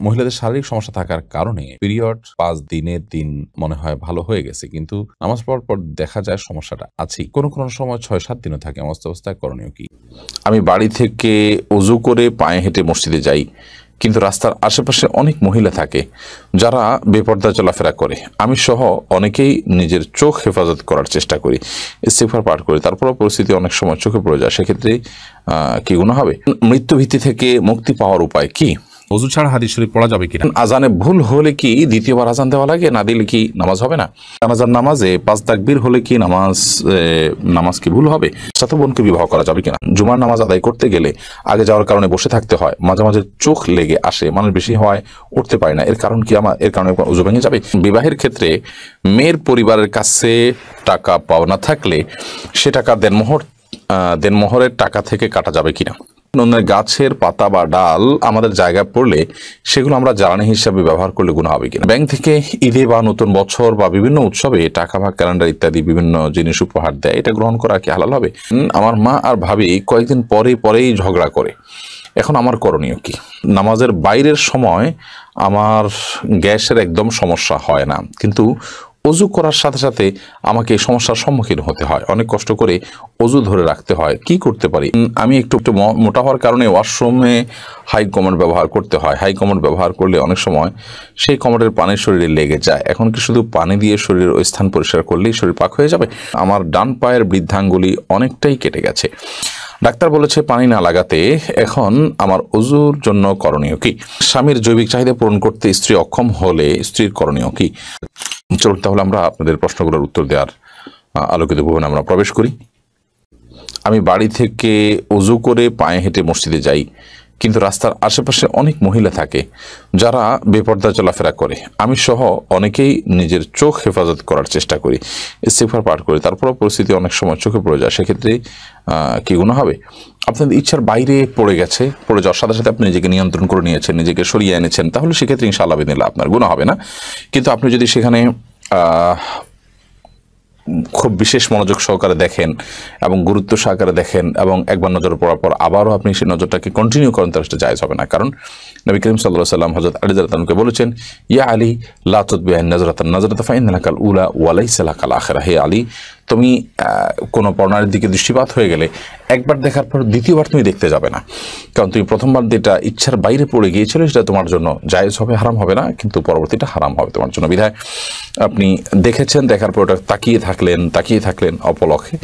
মহিলাদের শারীরিক সমস্যা থাকার কারণে পিরিয়ড 5 দিনের দিন মনে হয় ভালো হয়ে গেছে, কিন্তু নামাজ পড়ার পর দেখা যায় সমস্যাটা আছেই। কোনো কোনো সময় 6-7 দিনও থাকে। অবস্থায় করণীয় কি? আমি বাড়ি থেকে অজু করে পায়ে হেঁটে মসজিদে যাই, কিন্তু রাস্তার আশেপাশে অনেক মহিলা থাকে যারা বেপর্দায় চলাফেরা করে। আমি সহ অনেকেই নিজের চোখ হেফাজত করার চেষ্টা করি, ইস্তিগফার পাঠ করি, তারপরও পরিস্থিতি অনেক সময় চোখে পড়ে যায়। সেক্ষেত্রে কি গুনাহ হবে? মৃত্যু ভীতি থেকে মুক্তি পাওয়ার উপায় কি? ওযু ছাড়া হাদিস শরীফ পড়া যাবে কিনা? আজানে ভুল হলে কি দ্বিতীয়বার আজান দেওয়া লাগে? না দিলে কি নামাজ হবে না? জানাজার নামাজে 5 তাকবীর হলে কি নামাজ কি ভুল হবে? সাথে বোনকে বিবাহ করা যাবে কিনা? জুমার নামাজ আদায় করতে গেলে আগে যাওয়ার কারণে বসে থাকতে হয়, মাঝে মাঝে চোখ লেগে আসে, মানুষ বেশি হওয়ায় উঠতে পারে না। এর কারণ কি? এর কারণে ওযু ভেঙে যাবে? বিবাহের ক্ষেত্রে মেয়ের পরিবারের কাছে টাকা পাওনা থাকলে সে টাকা দেনমোহরের টাকা থেকে কাটা যাবে কিনা? অন্যের গাছের পাতা বা ডাল আমাদের জায়গায় পড়লে সেগুলো আমরা জ্বালানি হিসাবে ব্যবহার করলে গুনাহ হবে কিনা? ব্যাংক থেকে ঈদে বা নতুন বছর বা বিভিন্ন উৎসবে টাকা বা ক্যালেন্ডার ইত্যাদি বিভিন্ন জিনিস উপহার দেয়, এটা গ্রহণ করা কি হালাল হবে? আমার মা আর ভাবি কয়েকদিন পরেই ঝগড়া করে। এখন আমার করণীয় কি? নামাজের বাইরের সময় আমার গ্যাসের একদম সমস্যা হয় না, কিন্তু অজু করার সাথে সাথে আমাকে এই সমস্যার সম্মুখীন হতে হয়। অনেক কষ্ট করে অজু ধরে রাখতে হয়। কি করতে পারি? আমি একটু মোটা হওয়ার কারণে ওয়াশরুমে হাই কমোড ব্যবহার করতে হয়। হাই কমোড ব্যবহার করলে অনেক সময় সেই কমোডের পানি শরীরে লেগে যায়। এখন কি শুধু পানি দিয়ে শরীরের ওই স্থান পরিষ্কার করলেই শরীর পাক হয়ে যাবে? আমার ডান পায়ের বৃদ্ধাঙ্গুলি অনেকটাই কেটে গেছে। ডাক্তার বলেছে পানি না লাগাতে। এখন আমার অজুর জন্য করণীয় কি? স্বামীর জৈবিক চাহিদা পূরণ করতে স্ত্রী অক্ষম হলে স্ত্রীর করণীয় কি? চলুন তাহলে আমরা আপনাদের প্রশ্নগুলোর উত্তর দেওয়ার আলোকিত ভুবনে আমরা প্রবেশ করি। আমি বাড়ি থেকে অজু করে পায়ে হেঁটে মসজিদে যাই, কিন্তু রাস্তার আশেপাশে অনেক মহিলা থাকে যারা বেপর্দায় চলাফেরা করে। আমি সহ অনেকেই নিজের চোখ হেফাজত করার চেষ্টা করি, ইস্তিগফার পাঠ করি, তারপরও পরিস্থিতি অনেক সময় চোখে পড়ে যায়। সেক্ষেত্রে কি গুনাহ হবে? আপনাদের ইচ্ছার বাইরে পড়ে যাওয়ার সাথে সাথে আপনি নিজেকে নিয়ন্ত্রণ করে নিয়েছেন, নিজেকে সরিয়ে এনেছেন, তাহলে সেক্ষেত্রে ইনশাআল্লাহ বিদিনিল্লাহ আপনার গুনাহ হবে না। কিন্তু আপনি যদি সেখানে খুব বিশেষ মনোযোগ সহকারে দেখেন এবং গুরুত্ব সহকারে দেখেন এবং একবার নজর পড়ার পর আবারও আপনি সেই নজরটাকে কন্টিনিউ করেন, তাহলে সেটা জায়েজ হবে না। কারণ নবী করিম সাল্লাল্লাহু আলাইহি ওয়াসাল্লাম হযরত আলী রাদিয়াল্লাহু আনহুকে বলেছেন, ইয়া আলী লা তুতবিআন নাজরাতা ফাইন্না লাকাল উলা ওয়া লাইসা লাকাল আখিরা। হে আলী, তুমি কোনো পর্ণার দিকে দৃষ্টিপাত হয়ে গেলে একবার দেখার পর দ্বিতীয়বার তুমি দেখতে যাবে না, কারণ তুমি প্রথমবার যেটা ইচ্ছার বাইরে পড়ে গিয়েছিল সেটা তোমার জন্য জায়েজ হবে, হারাম হবে না, কিন্তু পরবর্তীটা হারাম হবে তোমার জন্য। বিধায় আপনি দেখেছেন, দেখার পর ওটা তাকিয়ে থাকলেন অপলকে,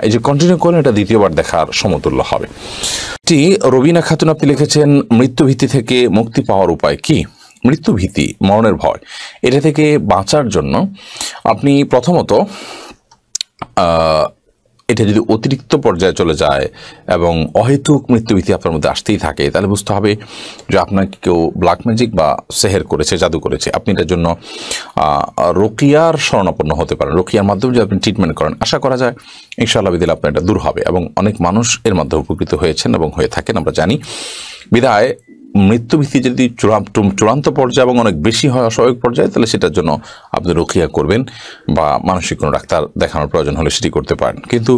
এই যে কন্টিনিউ করেন, এটা দ্বিতীয়বার দেখার সমতুল্য হবে। রবিনা খাতুন আপনি লিখেছেন, মৃত্যু ভীতি থেকে মুক্তি পাওয়ার উপায় কি? মৃত্যু ভীতি, মরণের ভয়, এটা থেকে বাঁচার জন্য আপনি প্রথমত এটা যদি অতিরিক্ত পর্যায়ে চলে যায় এবং অহেতুক মৃত্যুভীতি আপনার মধ্যে আসতেই থাকে, তাহলে বুঝতে হবে যে আপনাকে কেউ ব্ল্যাক ম্যাজিক বা সেহের করেছে, জাদু করেছে। আপনি এটার জন্য রোকিয়ার শরণাপন্ন হতে পারেন। রোকিয়ার মাধ্যমে যদি আপনি ট্রিটমেন্ট করেন, আশা করা যায় ইনশাআল্লাহ বিদিনিল্লাহ আপনার এটা দূর হবে, এবং অনেক মানুষ এর মাধ্যমে উপকৃত হয়েছেন এবং হয়ে থাকেন, আমরা জানি। বিধায় মৃত্যুভীতি যদি চূড়ান্ত পর্যায়ে এবং অনেক বেশি হয়, অস্বাভাবিক পর্যায়ে, তাহলে সেটার জন্য আপনি রুকিয়া করবেন বা মানসিক কোনো ডাক্তার দেখানোর প্রয়োজন হলে সেটি করতে পারেন। কিন্তু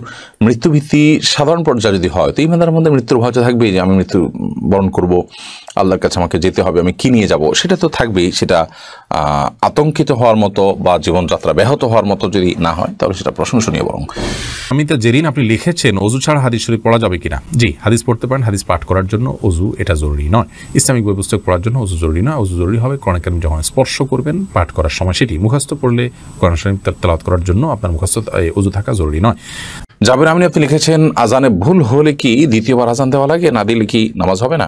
মৃত্যুভীতি সাধারণ পর্যায়ে যদি হয়, তো ইমানদারের মধ্যে মৃত্যুর ভয় থাকবেই, যে আমি মৃত্যু বরণ করব, আল্লাহর কাছে আমাকে যেতে হবে, আমি কি নিয়ে যাব, সেটা তো থাকবেই। সেটা আতঙ্কিত হওয়ার মতো বা জীবনযাত্রা ব্যাহত হওয়ার মতো যদি না হয়, তাহলে সেটা প্রশংসনীয়। বরং আমি তো জেরিন আপনি লিখেছেন, অজু ছাড়া হাদিস শরীফ পড়া যাবে কিনা? জি, হাদিস পড়তে পারেন। হাদিস পাঠ করার জন্য অজু এটা জরুরি নয়। ইসলামিক বই পুস্তক পড়ার জন্য অজু জরুরি নয়। অজু জরুরি হবে কোরআন কারীম যখন স্পর্শ করবেন পাঠ করার সময়, সেটি মুখস্থ পড়লে কোরআন শরীফ তেলাওয়াত করার জন্য আপনার মুখস্থ অজু থাকা জরুরি নয়। জাবের আমিন আপনি লিখেছেন, আজানে ভুল হলে কি দ্বিতীয়বার আজান দেওয়া লাগে? না দিলে কি নামাজ হবে না?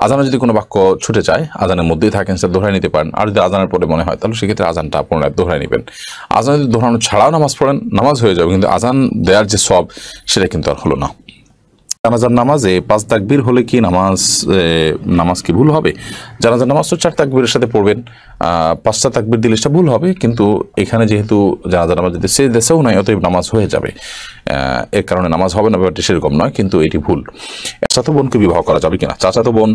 আজানে যদি কোনো বাক্য ছুটে যায়, আজানের মধ্যেই থাকেন, সেটা দোহরাই নিতে পারেন। আর যদি আজানের পরে মনে হয়, তাহলে সেক্ষেত্রে আজানটা পুনরায় দোহরাই নেবেন। আজান যদি দোহরানো ছাড়াও নামাজ পড়েন, নামাজ হয়ে যাবে, কিন্তু আজান দেওয়ার যে সওয়াব সেটা কিন্তু আর হলো না। জানাজার নামাজে 5 তাকবীর হলে কি নামাজ কি ভুল হবে? জানাজার নামাজ তো 4 তাকবীরের সাথে পড়বেন, 5টা তাকবীর দিলে সেটা ভুল হবে, কিন্তু এখানে যেহেতু জানাজার নামাজ যদি সেজদাও নাই, অতএব নামাজ হয়ে যাবে। এর কারণে নামাজ হবে না, ব্যাপারটি সেরকম নয়, কিন্তু এটি ভুল। চাচাতো বোনকে বিবাহ করা যাবে কিনা? চাচাতো বোন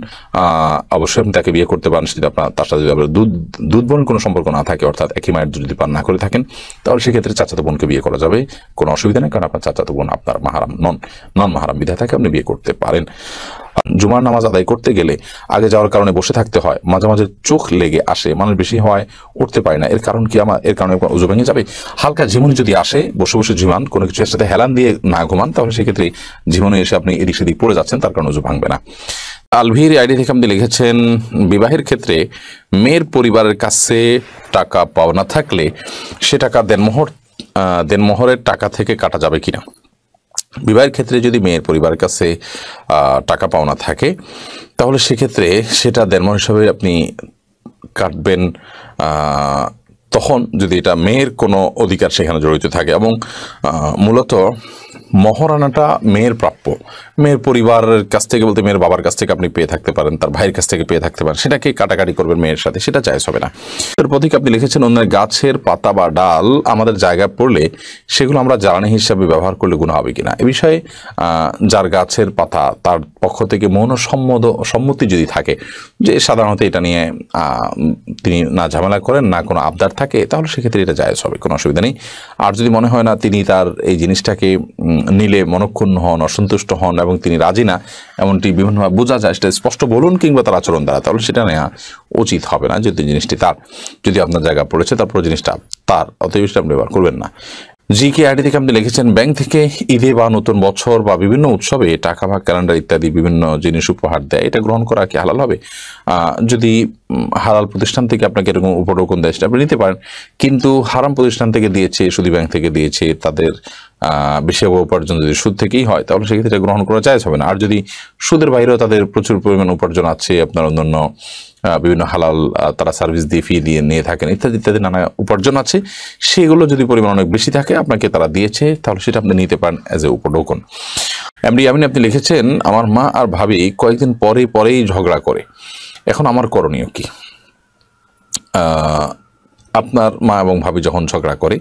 অবশ্যই আপনি তাকে বিয়ে করতে পারেন, যদি তার সাথে যদি আপনার দুধ বোনের কোনো সম্পর্ক না থাকে, অর্থাৎ একই মায়ের যদি পান না করে থাকেন, তাহলে সেক্ষেত্রে চাচাতো বোনকে বিয়ে করা যাবে, কোনো অসুবিধা নেই, কারণ আপনার চাচাতো বোন আপনার মাহারাম নন মাহারাম বিধায় থাকে, আপনি বিয়ে করতে পারেন। জুমার নামাজ আদায় করতে গেলে আগে যাওয়ার কারণে বসে থাকতে হয়, মাঝে মাঝে চোখ লেগে আসে, মানুষ বেশি হয় উঠতে পারে না, এর কারণ কি? এর কারণে উজু ভেঙে যাবে? হালকা ঝিমুনি যদি আসে, বসে বসে ঝিমান, কোনো কিছুর সাথে হেলান দিয়ে না ঘুমান, তাহলে সেক্ষেত্রে ঝিমুনি এসে আপনি এদিক সেদিক পড়ে যাচ্ছেন, তার কারণে উজু ভাঙবে না। আলভির আইডি থেকে আপনি লিখেছেন, বিবাহের ক্ষেত্রে মেয়ের পরিবারের কাছে টাকা পাওনা থাকলে সে টাকা দেনমোহরের টাকা থেকে কাটা যাবে কিনা? বিবাহের ক্ষেত্রে যদি মেয়ের পরিবারের কাছে টাকা পাওনা থাকে, তাহলে সেক্ষেত্রে সেটা দেনমোহর হিসাবে আপনি কাটবেন তখন যদি এটা মেয়ের কোনো অধিকার সেখানে জড়িত থাকে, এবং মূলত মহারানাটা মেয়ের প্রাপ্য। মেয়ের পরিবারের কাছ থেকে বলতে মেয়ের বাবার কাছ থেকে আপনি পেয়ে থাকতে পারেন, তার ভাইয়ের কাছ থেকে পেয়ে থাকতে পারেন, সেটাকে কাটাকাটি করবেন মেয়ের সাথে, সেটা জায়েজ হবে না। এর প্রতীক আপনি লিখেছেন, অন্যের গাছের পাতা বা ডাল আমাদের জায়গায় পড়লে সেগুলো আমরা জ্বালানি হিসাবে ব্যবহার করলে গুনাহ হবে কিনা? এ বিষয়ে যার গাছের পাতা, তার পক্ষ থেকে মৌন সম্মতি যদি থাকে যে সাধারণত এটা নিয়ে তিনি না ঝামেলা করেন, না কোনো আবদার থাকে, তাহলে সেক্ষেত্রে এটা জায়েজ হবে, কোনো অসুবিধা নেই। আর যদি মনে হয় না তিনি তার এই জিনিসটাকে নিলে মনক্ষুণ্ণ হন, অসন্তুষ্ট হন এবং তিনি রাজি না, এমনটি বিভিন্নভাবে বোঝা যায়, সেটা স্পষ্ট বলুন কিংবা তার আচরণ দ্বারা, তাহলে সেটা নেওয়া উচিত হবে না। যদি জিনিসটি তার, যদি আপনার জায়গা পড়েছে, তারপর জিনিসটা তার, অতএব সেটা আপনি ব্যবহার করবেন না। জিকে আইডি থেকে আপনি লিখেছেন, ব্যাংক থেকে ঈদে বা নতুন বছর বা বিভিন্ন উৎসবে টাকা বা ক্যালেন্ডার ইত্যাদি বিভিন্ন জিনিস উপহার দেয়, এটা গ্রহণ করা কি হালাল হবে? যদি হালাল প্রতিষ্ঠান থেকে আপনাকে এরকম উপঢৌকন দেয়, সেটা আপনি নিতে পারেন, কিন্তু হারাম প্রতিষ্ঠান থেকে দিয়েছে, সুদী ব্যাংক থেকে দিয়েছে, তাদের বেশি উপার্জন যদি সুদ থেকেই হয়, তাহলে সেক্ষেত্রে গ্রহণ করা জায়েজ হবে না। আর যদি সুদের বাইরেও তাদের প্রচুর পরিমাণ উপার্জন আছে, আপনার অন্যান্য বিভিন্ন হালাল তারা সার্ভিস দিয়ে ফি দিয়ে নিয়ে থাকেন, ইত্যাদি ইত্যাদি নানা উপার্জন আছে, সেগুলো যদি পরিমাণ অনেক বেশি থাকে, আপনাকে তারা দিয়েছে, তাহলে সেটা আপনি নিতে পারেন অ্যাজ এ উপঢৌকন। এমডি আমিন আপনি লিখেছেন, আমার মা আর ভাবি কয়েকদিন পরেই ঝগড়া করে, এখন আমার করণীয় কি? আপনার মা এবং ভাবি যখন ঝগড়া করে,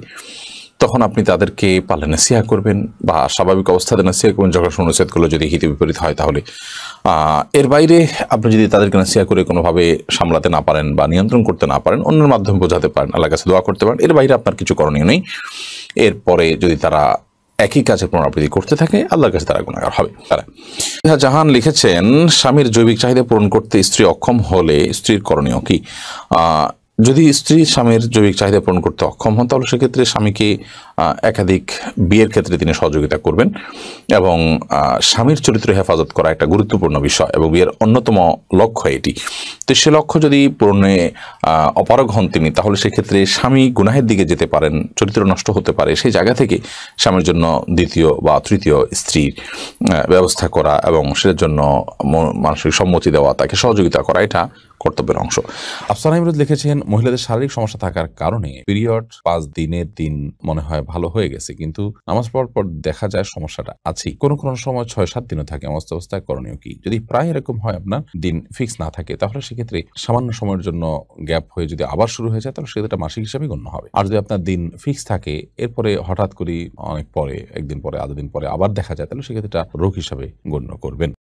তখন আপনি তাদেরকে পালে নাসিহা করবেন বা স্বাভাবিক অবস্থাতে নাসিহা করবেন। ঝগড়া অনুচ্ছেদগুলো যদি হিতে বিপরীত হয়, তাহলে এর বাইরে আপনি যদি তাদেরকে নাসিহা করে কোনোভাবে সামলাতে না পারেন বা নিয়ন্ত্রণ করতে না পারেন, অন্যের মাধ্যমে বোঝাতে পারেন, আল্লাহর কাছে দোয়া করতে পারেন, এর বাইরে আপনার কিছু করণীয় নেই। এরপরে যদি তারা একই কাজের পুনরাবৃত্তি করতে থাকে, আল্লাহর কাছে তারা গুনাহগার হবে। জাহান লিখেছেন, স্বামীর জৈবিক চাহিদা পূরণ করতে স্ত্রী অক্ষম হলে স্ত্রীর করণীয় কি? যদি স্ত্রী স্বামীর জৈবিক চাহিদা পূরণ করতে অক্ষম হন, তাহলে সেক্ষেত্রে স্বামীকে একাধিক বিয়ের ক্ষেত্রে তিনি সহযোগিতা করবেন, এবং স্বামীর চরিত্র হেফাজত করা একটা গুরুত্বপূর্ণ বিষয় এবং বিয়ের অন্যতম লক্ষ্য এটি। তো সে লক্ষ্য যদি পূরণে অপারগ হন তিনি, তাহলে সেক্ষেত্রে স্বামী গুনাহের দিকে যেতে পারেন, চরিত্র নষ্ট হতে পারে। সেই জায়গা থেকে স্বামীর জন্য দ্বিতীয় বা তৃতীয় স্ত্রীর ব্যবস্থা করা এবং সেটার জন্য মানসিক সম্মতি দেওয়া, তাকে সহযোগিতা করা, এটা কর্তব্যের অংশ। আফসানা ইমরুদ লিখেছেন, মহিলাদের শারীরিক সমস্যা থাকার কারণে পিরিয়ড 5 দিনের দিন মনে হয় ভালো হয়ে গেছে, কিন্তু নামাজ পড়ার পর দেখা যায় সমস্যাটা আছে, কোনো সময় 6-7 দিনও থাকে, অবস্থায় করণীয় কি? যদি প্রায় এরকম হয়, আপনার দিন ফিক্স না থাকে, তাহলে সেক্ষেত্রে সামান্য সময়ের জন্য গ্যাপ হয়ে যদি আবার শুরু হয়ে যায়, তাহলে সেক্ষেত্রে মাসিক হিসাবে গণ্য হবে। আর যদি আপনার দিন ফিক্স থাকে, এরপরে হঠাৎ করে অনেক পরে, একদিন পরে, আধা দিন পরে আবার দেখা যায়, তাহলে সেক্ষেত্রে রোগ হিসাবে গণ্য করবেন।